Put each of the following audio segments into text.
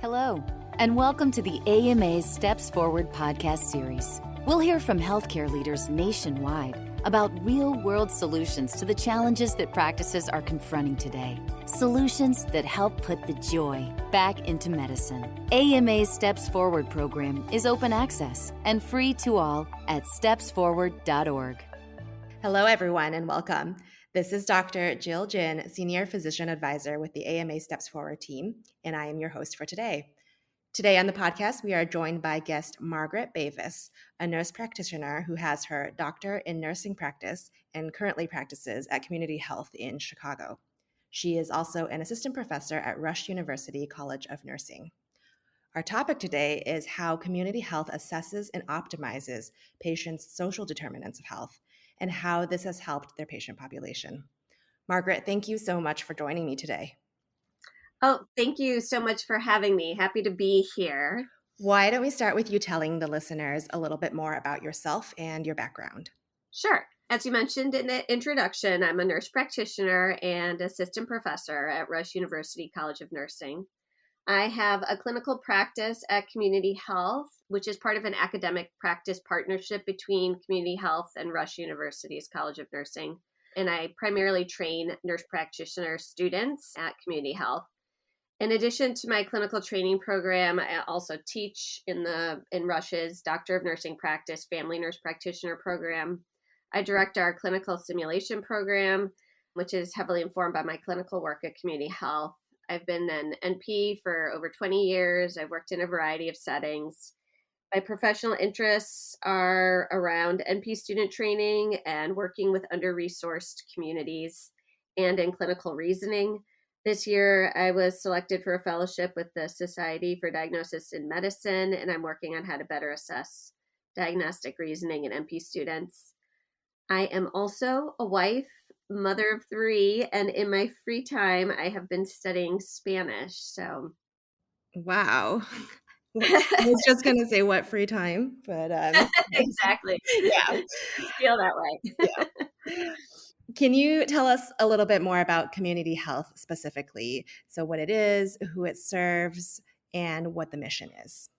Hello, and welcome to the AMA's Steps Forward podcast series. We'll hear from healthcare leaders nationwide about real-world solutions to the challenges that practices are confronting today. Solutions that help put the joy back into medicine. AMA's Steps Forward program is open access and free to all at stepsforward.org. Hello, everyone, and welcome. This is Dr. Jill Jin, Senior Physician Advisor with the AMA Steps Forward team, and I am your host for today. Today on the podcast, we are joined by guest Margaret Bavis, a nurse practitioner who has her doctor in nursing practice and currently practices at CommunityHealth in Chicago. She is also an assistant professor at Rush University College of Nursing. Our topic today is how CommunityHealth assesses and optimizes patients' social determinants of health and how this has helped their patient population. Margaret, thank you so much for joining me today. Oh, thank you so much for having me. Happy to be here. Why don't we start with you telling the listeners a little bit more about yourself and your background? Sure. As you mentioned in the introduction, I'm a nurse practitioner and assistant professor at Rush University College of Nursing. I have a clinical practice at CommunityHealth, which is part of an academic practice partnership between CommunityHealth and Rush University's College of Nursing. And I primarily train nurse practitioner students at CommunityHealth. In addition to my clinical training program, I also teach in Rush's Doctor of Nursing Practice Family Nurse Practitioner program. I direct our clinical simulation program, which is heavily informed by my clinical work at CommunityHealth. I've been an NP for over 20 years. I've worked in a variety of settings. My professional interests are around NP student training and working with under-resourced communities and in clinical reasoning. This year, I was selected for a fellowship with the Society for Diagnosis in Medicine, and I'm working on how to better assess diagnostic reasoning in NP students. I am also a wife, mother of 3, and in my free time, I have been studying Spanish. So, wow. I was just going to say what free time, but exactly. Yeah. I feel that way. Yeah. Can you tell us a little bit more about CommunityHealth specifically? So what it is, who it serves, and what the mission is.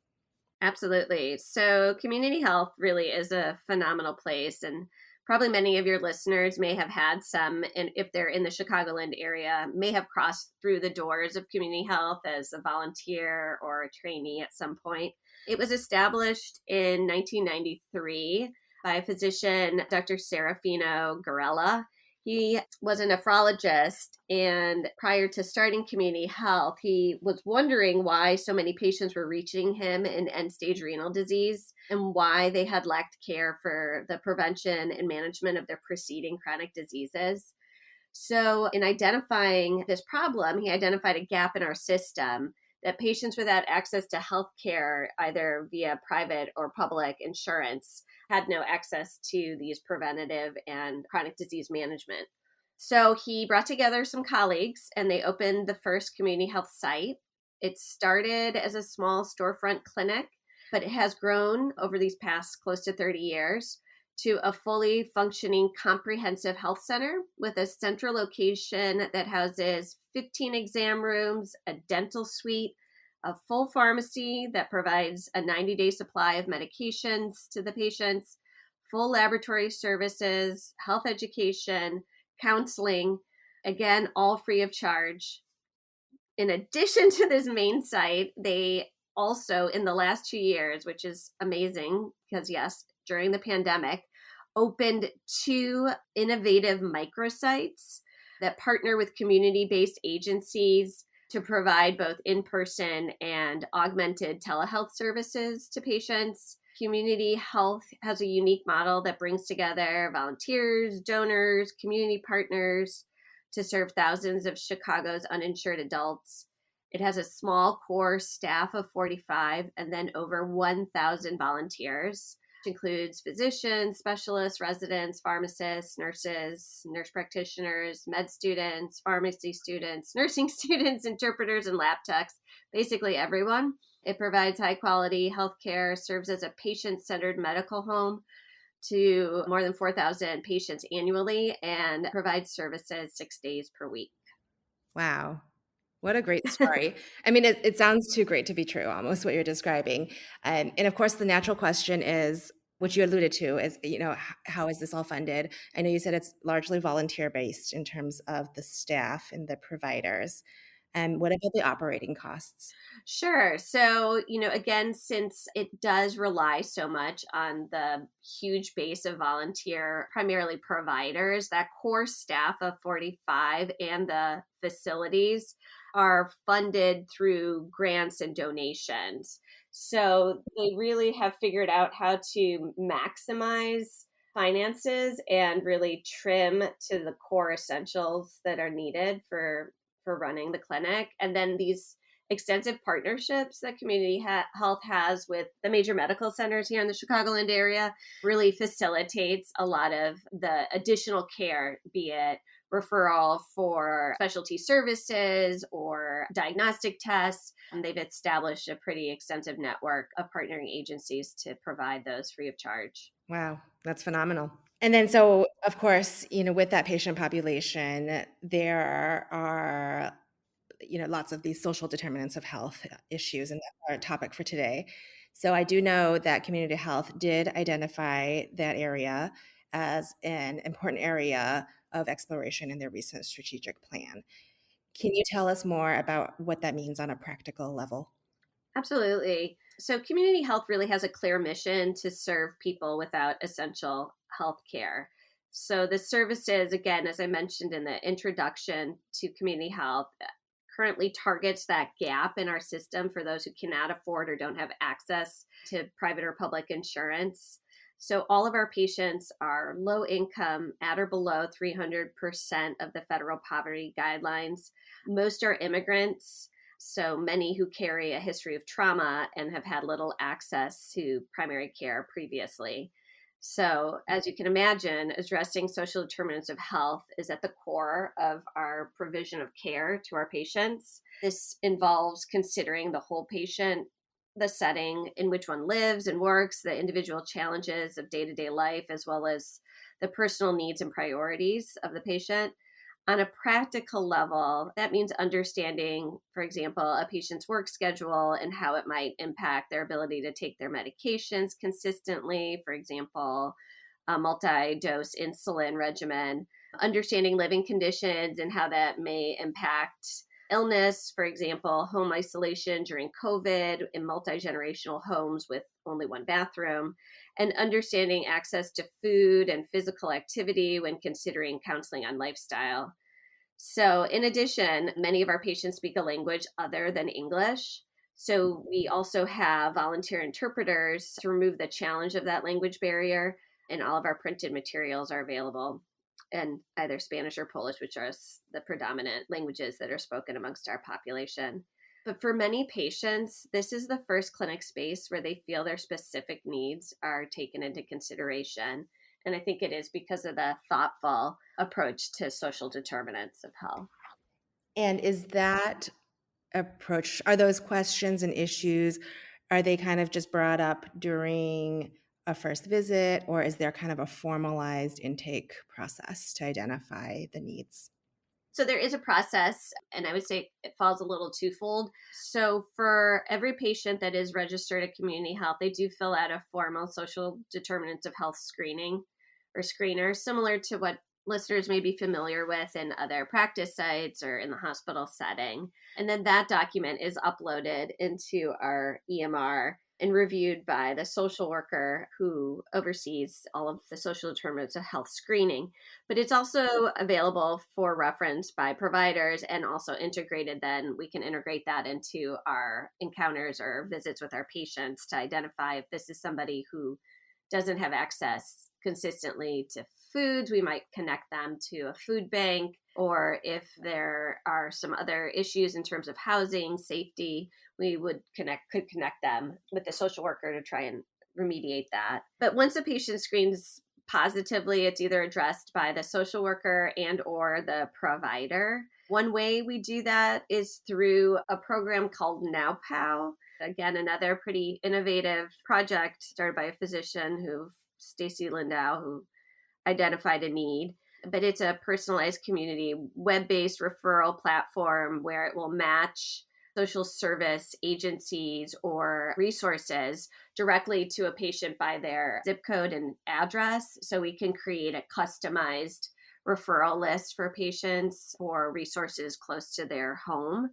Absolutely. So CommunityHealth really is a phenomenal place, and probably many of your listeners may have had some, and if they're in the Chicagoland area, may have crossed through the doors of CommunityHealth as a volunteer or a trainee at some point. It was established in 1993 by physician Dr. Serafino Garella. He was a nephrologist, and prior to starting CommunityHealth, he was wondering why so many patients were reaching him in end-stage renal disease and why they had lacked care for the prevention and management of their preceding chronic diseases. So in identifying this problem, he identified a gap in our system that patients without access to health care, either via private or public insurance, had no access to these preventative and chronic disease management. So he brought together some colleagues and they opened the first CommunityHealth site. It started as a small storefront clinic, but it has grown over these past close to 30 years to a fully functioning comprehensive health center with a central location that houses 15 exam rooms, a dental suite, a full pharmacy that provides a 90-day supply of medications to the patients, full laboratory services, health education, counseling, again, all free of charge. In addition to this main site, they also, in the last 2 years, which is amazing because, yes, during the pandemic, opened 2 innovative microsites that partner with community-based agencies to provide both in-person and augmented telehealth services to patients. CommunityHealth has a unique model that brings together volunteers, donors, community partners to serve thousands of Chicago's uninsured adults. It has a small core staff of 45 and then over 1,000 volunteers, which includes physicians, specialists, residents, pharmacists, nurses, nurse practitioners, med students, pharmacy students, nursing students, interpreters, and lab techs, basically everyone. It provides high quality healthcare, serves as a patient-centered medical home to more than 4,000 patients annually, and provides services 6 days per week. Wow. What a great story. I mean, it sounds too great to be true, almost what you're describing. And of course, the natural question is, which you alluded to, is, how is this all funded? I know you said it's largely volunteer based in terms of the staff and the providers. And what about the operating costs? Sure. So, again, since it does rely so much on the huge base of volunteer, primarily providers, that core staff of 45 and the facilities are funded through grants and donations. So they really have figured out how to maximize finances and really trim to the core essentials that are needed for running the clinic. And then these extensive partnerships that health has with the major medical centers here in the Chicagoland area really facilitates a lot of the additional care, be it referral for specialty services or diagnostic tests. And they've established a pretty extensive network of partnering agencies to provide those free of charge. Wow, that's phenomenal. And then, so of course, with that patient population, there are lots of these social determinants of health issues, and that's our topic for today. So I do know that Community Health did identify that area as an important area of exploration in their recent strategic plan. Can you tell us more about what that means on a practical level? Absolutely. So, community health really has a clear mission to serve people without essential health care. So, the services, again, as I mentioned in the introduction to community health, currently targets that gap in our system for those who cannot afford or don't have access to private or public insurance. So, all of our patients are low income, at or below 300% of the federal poverty guidelines. Most are immigrants, so many who carry a history of trauma and have had little access to primary care previously. So, as you can imagine, addressing social determinants of health is at the core of our provision of care to our patients. This involves considering the whole patient, the setting in which one lives and works, the individual challenges of day to day life, as well as the personal needs and priorities of the patient. On a practical level, that means understanding, for example, a patient's work schedule and how it might impact their ability to take their medications consistently, for example, a multi dose insulin regimen, understanding living conditions and how that may impact illness, for example, home isolation during COVID in multi generational homes with only one bathroom, and understanding access to food and physical activity when considering counseling on lifestyle. So, in addition, many of our patients speak a language other than English. So, we also have volunteer interpreters to remove the challenge of that language barrier, and all of our printed materials are available in either Spanish or Polish, which are the predominant languages that are spoken amongst our population. But for many patients, this is the first clinic space where they feel their specific needs are taken into consideration. And I think it is because of the thoughtful approach to social determinants of health. And is that approach, are those questions and issues, are they kind of just brought up during a first visit, or is there kind of a formalized intake process to identify the needs? So there is a process, and I would say it falls a little twofold. So for every patient that is registered at Community Health, they do fill out a formal social determinants of health screening or screener, similar to what listeners may be familiar with in other practice sites or in the hospital setting. And then that document is uploaded into our EMR and reviewed by the social worker who oversees all of the social determinants of health screening. But it's also available for reference by providers and also integrated. Then we can integrate that into our encounters or visits with our patients to identify if this is somebody who doesn't have access consistently to foods. We might connect them to a food bank, or if there are some other issues in terms of housing, safety, we could connect them with the social worker to try and remediate that. But once a patient screens positively, it's either addressed by the social worker and or the provider. One way we do that is through a program called NowPow. Again, another pretty innovative project started by a physician Stacy Lindau, who identified a need. but it's a personalized community web-based referral platform where it will match social service agencies or resources directly to a patient by their zip code and address. So we can create a customized referral list for patients for resources close to their home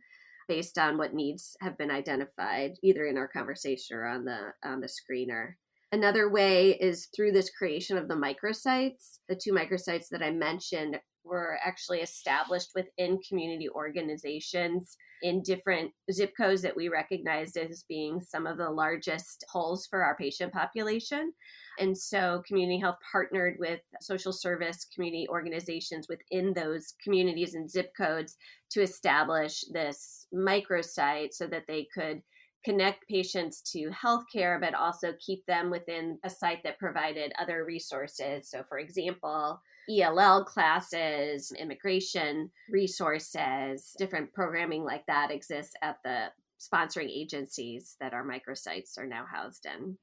based on what needs have been identified either in our conversation or on the screener. Another way is through this creation of the microsites. The 2 microsites that I mentioned were actually established within community organizations in different zip codes that we recognized as being some of the largest pulls for our patient population. And so Community Health partnered with social service community organizations within those communities and zip codes to establish this microsite so that they could connect patients to healthcare, but also keep them within a site that provided other resources. So, for example, ELL classes, immigration resources, different programming like that exists at the sponsoring agencies that our microsites are now housed in.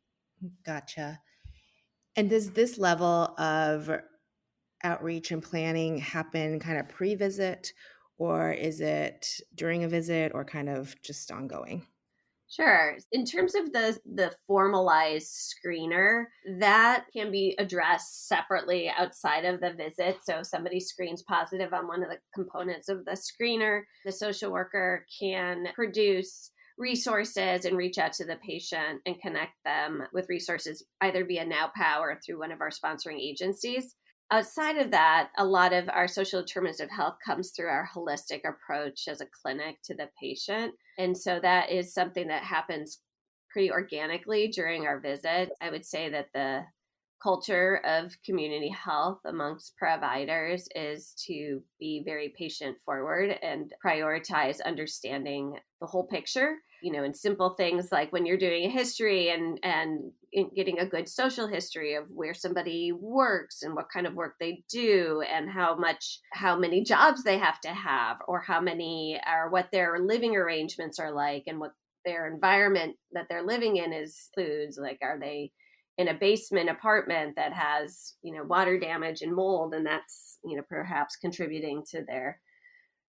Gotcha. And does this level of outreach and planning happen kind of pre-visit, or is it during a visit, or kind of just ongoing? Sure. In terms of the formalized screener, that can be addressed separately outside of the visit. So if somebody screens positive on one of the components of the screener, the social worker can produce resources and reach out to the patient and connect them with resources either via NowPow or through one of our sponsoring agencies. Outside of that, a lot of our social determinants of health comes through our holistic approach as a clinic to the patient. And so that is something that happens pretty organically during our visit. I would say that the culture of community health amongst providers is to be very patient forward and prioritize understanding the whole picture, in simple things like when you're doing a history and getting a good social history of where somebody works and what kind of work they do and how many jobs they have to have, or what their living arrangements are like, and what their environment that they're living in includes. Like, are they in a basement apartment that has, water damage and mold, and that's, perhaps contributing to their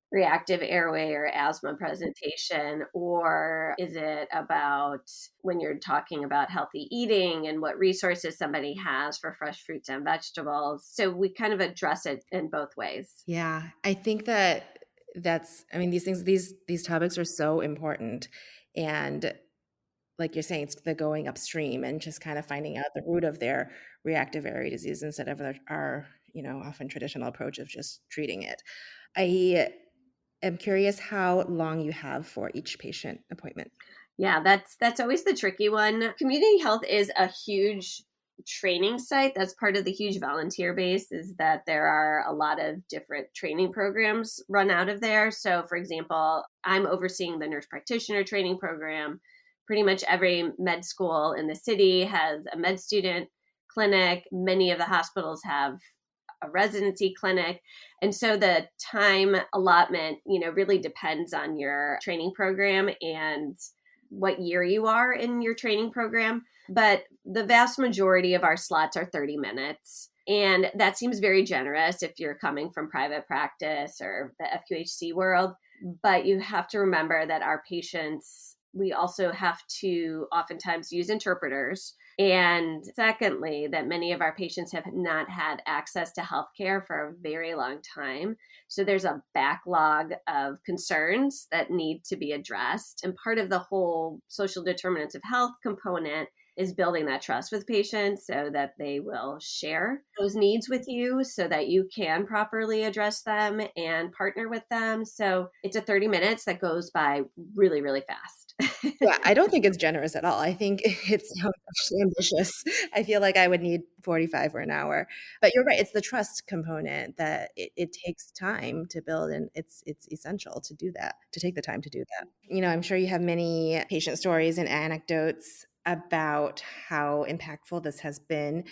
reactive airway or asthma presentation? Or is it about when you're talking about healthy eating and what resources somebody has for fresh fruits and vegetables? So we kind of address it in both ways. Yeah, I think these topics are so important. And like you're saying, it's the going upstream and just kind of finding out the root of their reactive airway disease instead of our often traditional approach of just treating it. I am curious how long you have for each patient appointment. Yeah, that's always the tricky one. Community health is a huge training site. That's part of the huge volunteer base, is that there are a lot of different training programs run out of there. So, for example, I'm overseeing the nurse practitioner training program. Pretty much every med school in the city has a med student clinic. Many of the hospitals have a residency clinic. And so the time allotment, really depends on your training program and what year you are in your training program. But the vast majority of our slots are 30 minutes. And that seems very generous if you're coming from private practice or the FQHC world. But you have to remember that our patients, we also have to oftentimes use interpreters. And secondly, that many of our patients have not had access to healthcare for a very long time. So there's a backlog of concerns that need to be addressed. And part of the whole social determinants of health component is building that trust with patients so that they will share those needs with you so that you can properly address them and partner with them. So it's a 30 minutes that goes by really, really fast. Yeah, I don't think it's generous at all. I think it's actually ambitious. I feel like I would need 45 or an hour. But you're right. It's the trust component that it takes time to build, and it's essential to do that, to take the time to do that. I'm sure you have many patient stories and anecdotes about how impactful this has been.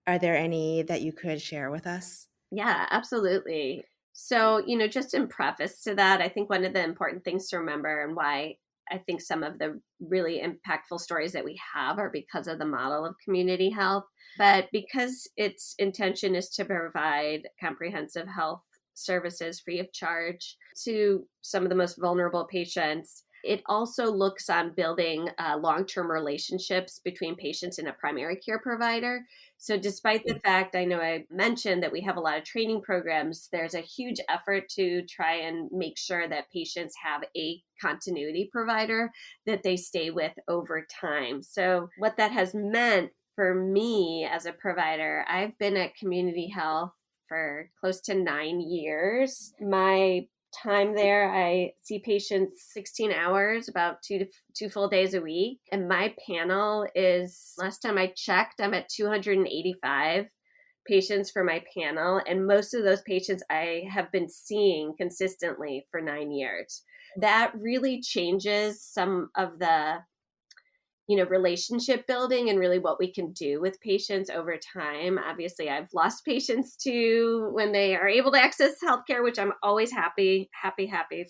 Are there any that you could share with us? Yeah, absolutely. So, just in preface to that, I think one of the important things to remember, and why I think some of the really impactful stories that we have are because of the model of community health. But because its intention is to provide comprehensive health services free of charge to some of the most vulnerable patients, it also looks on building long-term relationships between patients and a primary care provider. So despite the fact, I know I mentioned that we have a lot of training programs, there's a huge effort to try and make sure that patients have a continuity provider that they stay with over time. So what that has meant for me as a provider, I've been at Community Health for close to 9 years. My time there, I see patients 16 hours, about two full days a week. And my panel is, last time I checked, I'm at 285 patients for my panel. And most of those patients I have been seeing consistently for 9 years. That really changes some of the relationship building and really what we can do with patients over time. Obviously, I've lost patients too when they are able to access healthcare, which I'm always happy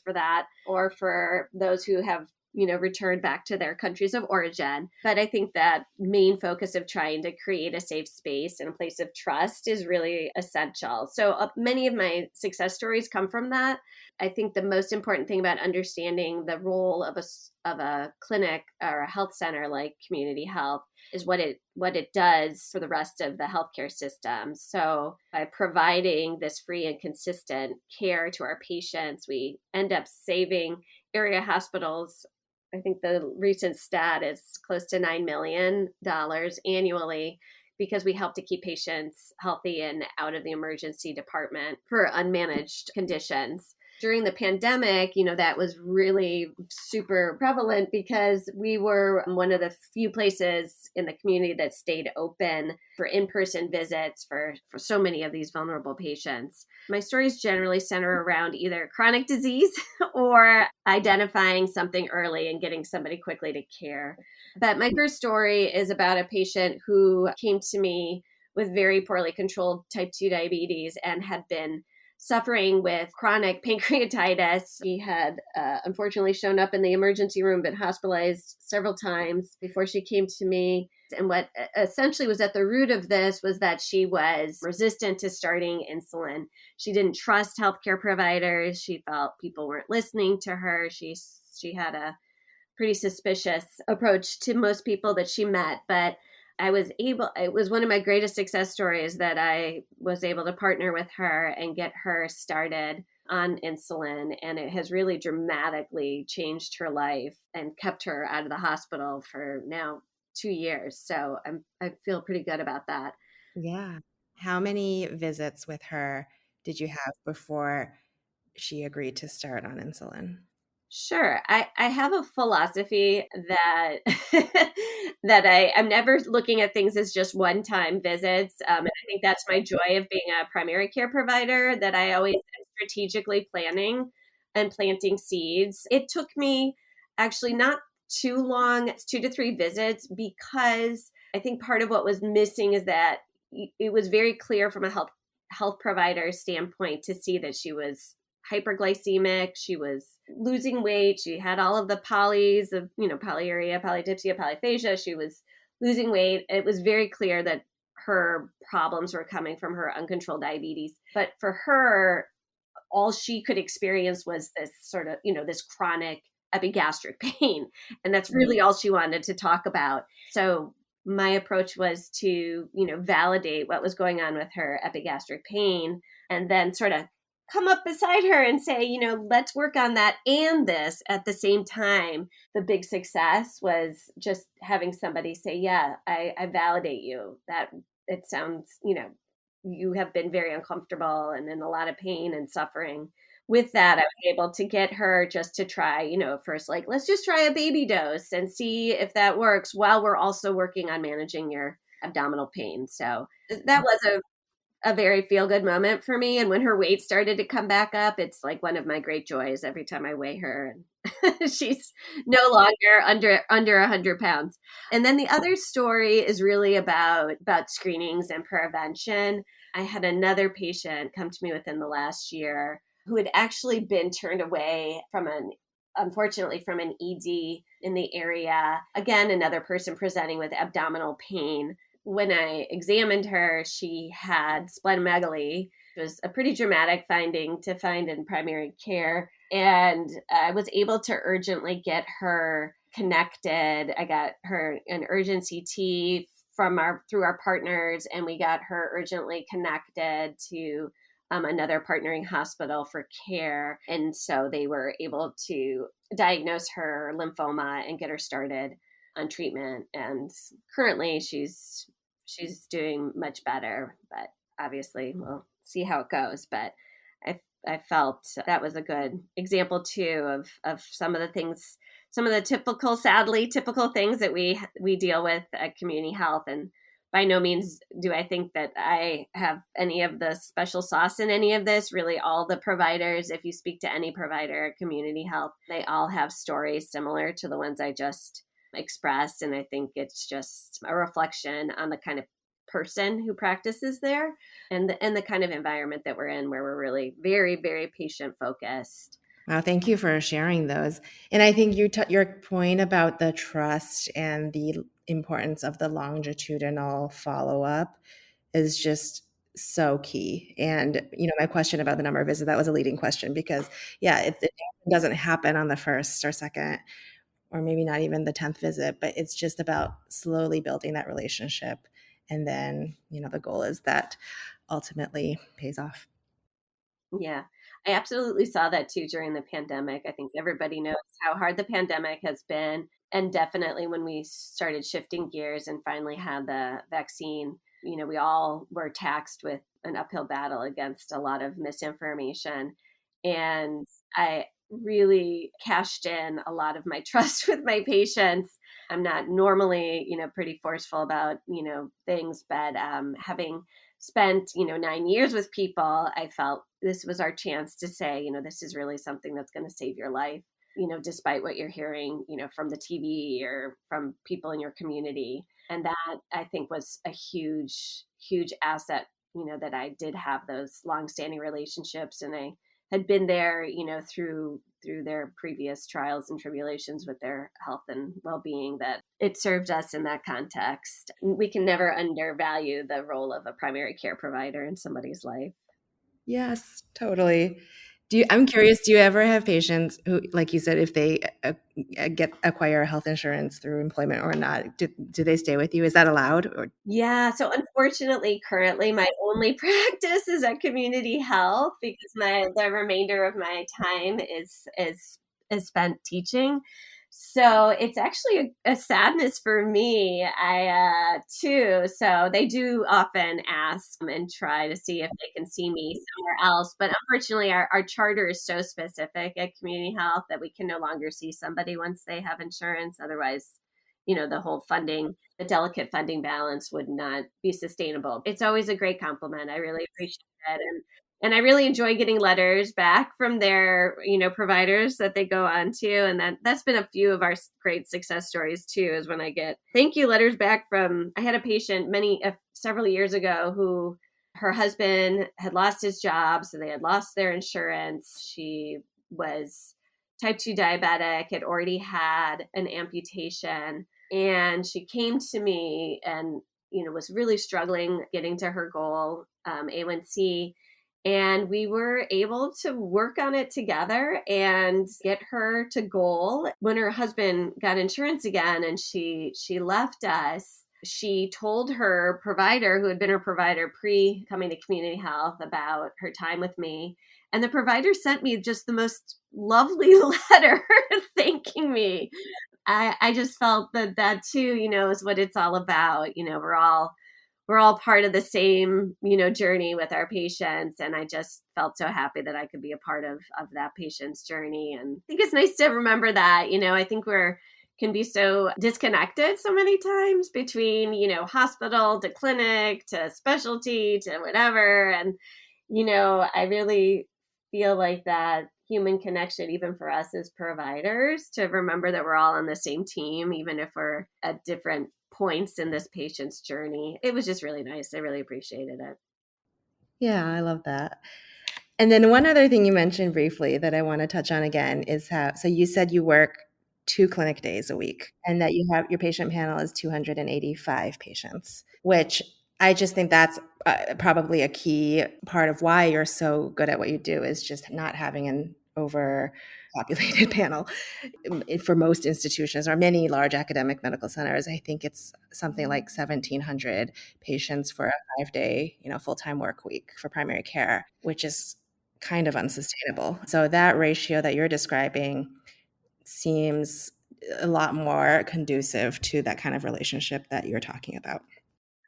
for that, or for those who have returned back to their countries of origin. But I think that main focus of trying to create a safe space and a place of trust is really essential. So many of my success stories come from that. I think the most important thing about understanding the role of a clinic or a health center like Community Health is what it does for the rest of the healthcare system. So by providing this free and consistent care to our patients, we end up saving area hospitals. I think the recent stat is close to $9 million annually, because we help to keep patients healthy and out of the emergency department for unmanaged conditions. During the pandemic, that was really super prevalent because we were one of the few places in the community that stayed open for in-person visits for so many of these vulnerable patients. My stories generally center around either chronic disease or identifying something early and getting somebody quickly to care. But my first story is about a patient who came to me with very poorly controlled type 2 diabetes and had been suffering with chronic pancreatitis. She had unfortunately shown up in the emergency room, been hospitalized several times before she came to me. And what essentially was at the root of this was that she was resistant to starting insulin. She didn't trust healthcare providers. She felt people weren't listening to her. She had a pretty suspicious approach to most people that she met, but it was one of my greatest success stories that I was able to partner with her and get her started on insulin. And it has really dramatically changed her life and kept her out of the hospital for now 2 years. So I feel pretty good about that. Yeah. How many visits with her did you have before she agreed to start on insulin? Sure. I have a philosophy that I'm never looking at things as just one-time visits. And I think that's my joy of being a primary care provider, that I always am strategically planning and planting seeds. It took me actually not too long, it's 2 to 3 visits, because I think part of what was missing is that it was very clear from a health provider standpoint to see that she was hyperglycemic, she was losing weight, she had all of the polys of, polyuria, polydipsia, polyphagia, she was losing weight. It was very clear that her problems were coming from her uncontrolled diabetes. But for her, all she could experience was this sort of, this chronic epigastric pain. And that's really all she wanted to talk about. So my approach was to, validate what was going on with her epigastric pain, and then sort of come up beside her and say, let's work on that and this at the same time. The big success was just having somebody say, yeah, I validate you. That it sounds, you have been very uncomfortable and in a lot of pain and suffering. With that, I was able to get her just to try, first, like, let's just try a baby dose and see if that works while we're also working on managing your abdominal pain. So that was a very feel-good moment for me. And when her weight started to come back up, it's like one of my great joys every time I weigh her, and she's no longer under 100 pounds. And then the other story is really about screenings and prevention. I had another patient come to me within the last year who had actually been turned away from an unfortunately from an ED in the area. Again, another person presenting with abdominal pain. When I examined her, she had splenomegaly. It was a pretty dramatic finding to find in primary care. And I was able to urgently get her connected. I got her an urgent CT through our partners, and we got her urgently connected to another partnering hospital for care. And so they were able to diagnose her lymphoma and get her started on treatment. And currently she's doing much better, but obviously we'll see how it goes. But I felt that was a good example too of some of the things, some of the sadly typical things that we deal with at Community Health. And by no means do I think that I have any of the special sauce in any of this. Really, all the providers, if you speak to any provider at Community Health, they all have stories similar to the ones I just expressed. And I think it's just a reflection on the kind of person who practices there and the kind of environment that we're in, where we're really very, very patient focused. Wow, thank you for sharing those. And I think your point about the trust and the importance of the longitudinal follow-up is just so key. And, my question about the number of visits, that was a leading question because, yeah, it doesn't happen on the first or second, or maybe not even the 10th visit, but it's just about slowly building that relationship. And then, the goal is that ultimately pays off. Yeah, I absolutely saw that too during the pandemic. I think everybody knows how hard the pandemic has been. And definitely when we started shifting gears and finally had the vaccine, we all were taxed with an uphill battle against a lot of misinformation. And I really cashed in a lot of my trust with my patients. I'm not normally, pretty forceful about, things, but having spent 9 years with people, I felt this was our chance to say, this is really something that's going to save your life, despite what you're hearing, from the TV or from people in your community. And that, I think, was a huge asset, that I did have those longstanding relationships, and I had been there, through their previous trials and tribulations with their health and well-being, that it served us in that context. We can never undervalue the role of a primary care provider in somebody's life. Yes, totally. I'm curious, do you ever have patients who, like you said, if they acquire health insurance through employment or not, do they stay with you? Is that allowed? Or Yeah. So unfortunately, currently my only practice is at Community Health because the remainder of my time is spent teaching. So it's actually a sadness for me. I too. So they do often ask and try to see if they can see me somewhere else. But unfortunately, our charter is so specific at Community Health that we can no longer see somebody once they have insurance. Otherwise, the whole funding, the delicate funding balance would not be sustainable. It's always a great compliment. I really appreciate it. And I really enjoy getting letters back from their, providers that they go on to. And that's been a few of our great success stories too, is when I get thank you letters back I had a patient several years ago who her husband had lost his job. So they had lost their insurance. She was type 2 diabetic, had already had an amputation. And she came to me and, was really struggling getting to her goal, A1C. And we were able to work on it together and get her to goal. When her husband got insurance again and she left us, she told her provider, who had been her provider pre coming to Community Health, about her time with me. And the provider sent me just the most lovely letter thanking me. I just felt that too, is what it's all about. We're all part of the same, journey with our patients. And I just felt so happy that I could be a part of that patient's journey. And I think it's nice to remember that, I think can be so disconnected so many times between, hospital to clinic to specialty to whatever. And, I really feel like that human connection, even for us as providers, to remember that we're all on the same team, even if we're at different points in this patient's journey. It was just really nice. I really appreciated it. Yeah, I love that. And then one other thing you mentioned briefly that I want to touch on again is how, so you said you work 2 clinic days a week and that you have your patient panel is 285 patients, which I just think that's probably a key part of why you're so good at what you do is just not having an overpopulated panel. For most institutions or many large academic medical centers, I think it's something like 1,700 patients for a 5-day, full-time work week for primary care, which is kind of unsustainable. So that ratio that you're describing seems a lot more conducive to that kind of relationship that you're talking about.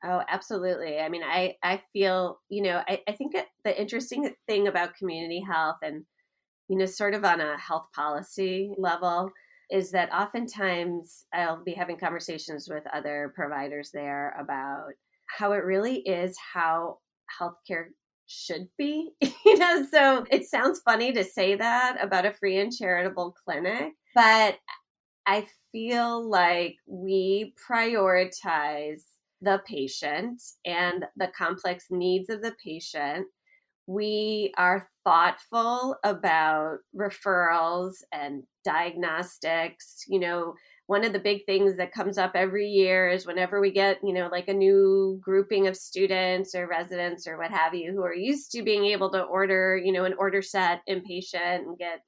Oh, absolutely. I mean, I feel, I think that the interesting thing about community health and, sort of on a health policy level is that oftentimes I'll be having conversations with other providers there about how it really is how healthcare should be. So it sounds funny to say that about a free and charitable clinic, but I feel like we prioritize the patient and the complex needs of the patient. We are thoughtful about referrals and diagnostics. One of the big things that comes up every year is whenever we get, like a new grouping of students or residents or what have you, who are used to being able to order, an order set inpatient and get,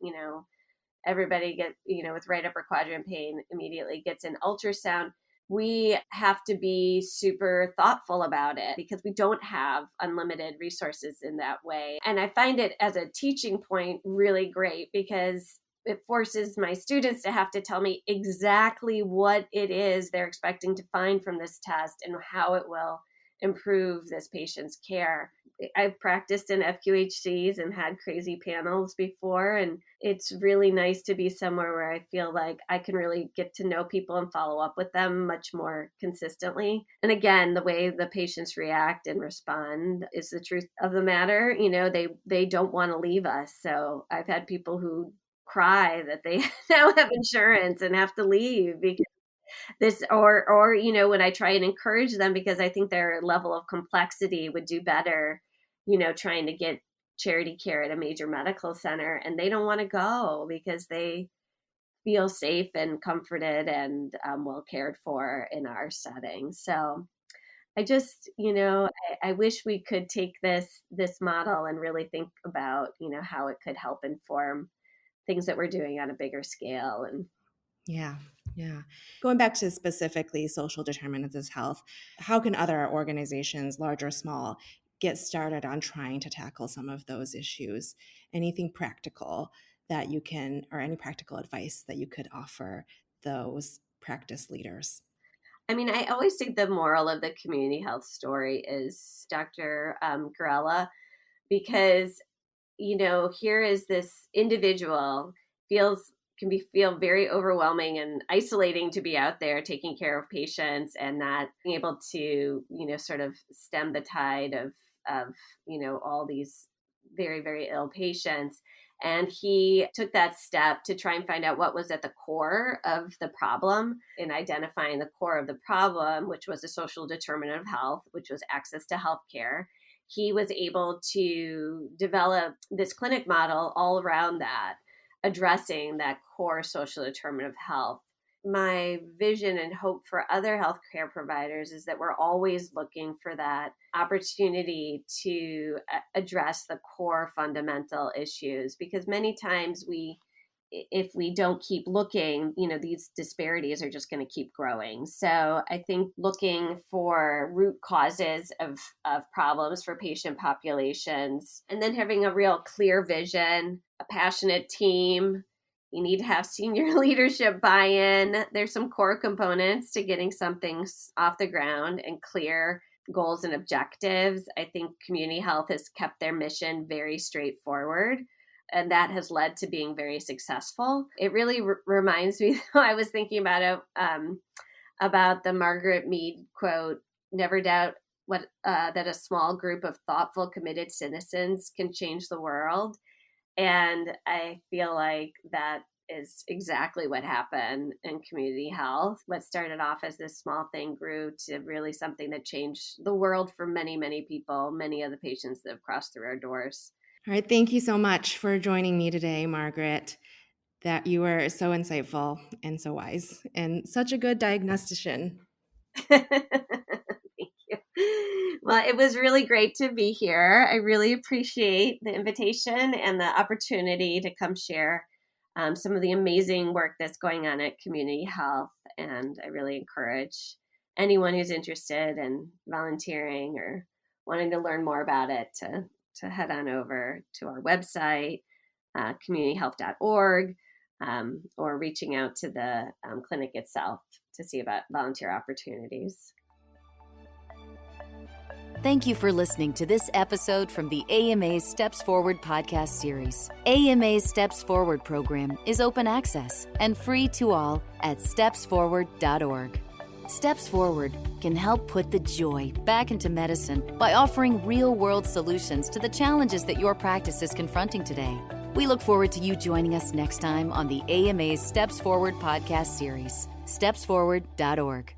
everybody get, with right upper quadrant pain immediately gets an ultrasound. We have to be super thoughtful about it because we don't have unlimited resources in that way. And I find it as a teaching point really great because it forces my students to have to tell me exactly what it is they're expecting to find from this test and how it will improve this patient's care. I've practiced in FQHCs and had crazy panels before, and it's really nice to be somewhere where I feel like I can really get to know people and follow up with them much more consistently. And again, the way the patients react and respond is the truth of the matter. They don't want to leave us. So I've had people who cry that they now have insurance and have to leave because this or when I try and encourage them because I think their level of complexity would do better, trying to get charity care at a major medical center, and they don't want to go because they feel safe and comforted and well cared for in our setting. So I just, I wish we could take this model and really think about, how it could help inform things that we're doing on a bigger scale. And Yeah. Yeah. Going back to specifically social determinants of health, how can other organizations, large or small, get started on trying to tackle some of those issues? Anything practical that you can, or any practical advice that you could offer those practice leaders? I mean, I always think the moral of the community health story is Dr. Garella, because here is this individual feel very overwhelming and isolating to be out there taking care of patients and not being able to, sort of stem the tide of, all these very, very ill patients. And he took that step to try and find out what was at the core of the problem. In identifying the core of the problem, which was a social determinant of health, which was access to healthcare, he was able to develop this clinic model all around that, addressing that core social determinant of health. My vision and hope for other healthcare providers is that we're always looking for that opportunity to address the core fundamental issues, because many times if we don't keep looking, these disparities are just going to keep growing. So I think looking for root causes of problems for patient populations, and then having a real clear vision, a passionate team. You need to have senior leadership buy-in. There's some core components to getting something off the ground and clear goals and objectives. I think community health has kept their mission very straightforward, and that has led to being very successful. It really reminds me, I was thinking about the Margaret Mead quote, never doubt that a small group of thoughtful, committed citizens can change the world. And I feel like that is exactly what happened in community health. What started off as this small thing grew to really something that changed the world for many, many people, many of the patients that have crossed through our doors. All right. Thank you so much for joining me today, Margaret. That you were so insightful and so wise and such a good diagnostician. Thank you. Well, it was really great to be here. I really appreciate the invitation and the opportunity to come share some of the amazing work that's going on at Community Health. And I really encourage anyone who's interested in volunteering or wanting to learn more about it to head on over to our website, communityhealth.org, or reaching out to the clinic itself to see about volunteer opportunities. Thank you for listening to this episode from the AMA's Steps Forward podcast series. AMA's Steps Forward program is open access and free to all at stepsforward.org. Steps Forward can help put the joy back into medicine by offering real-world solutions to the challenges that your practice is confronting today. We look forward to you joining us next time on the AMA's Steps Forward podcast series. stepsforward.org.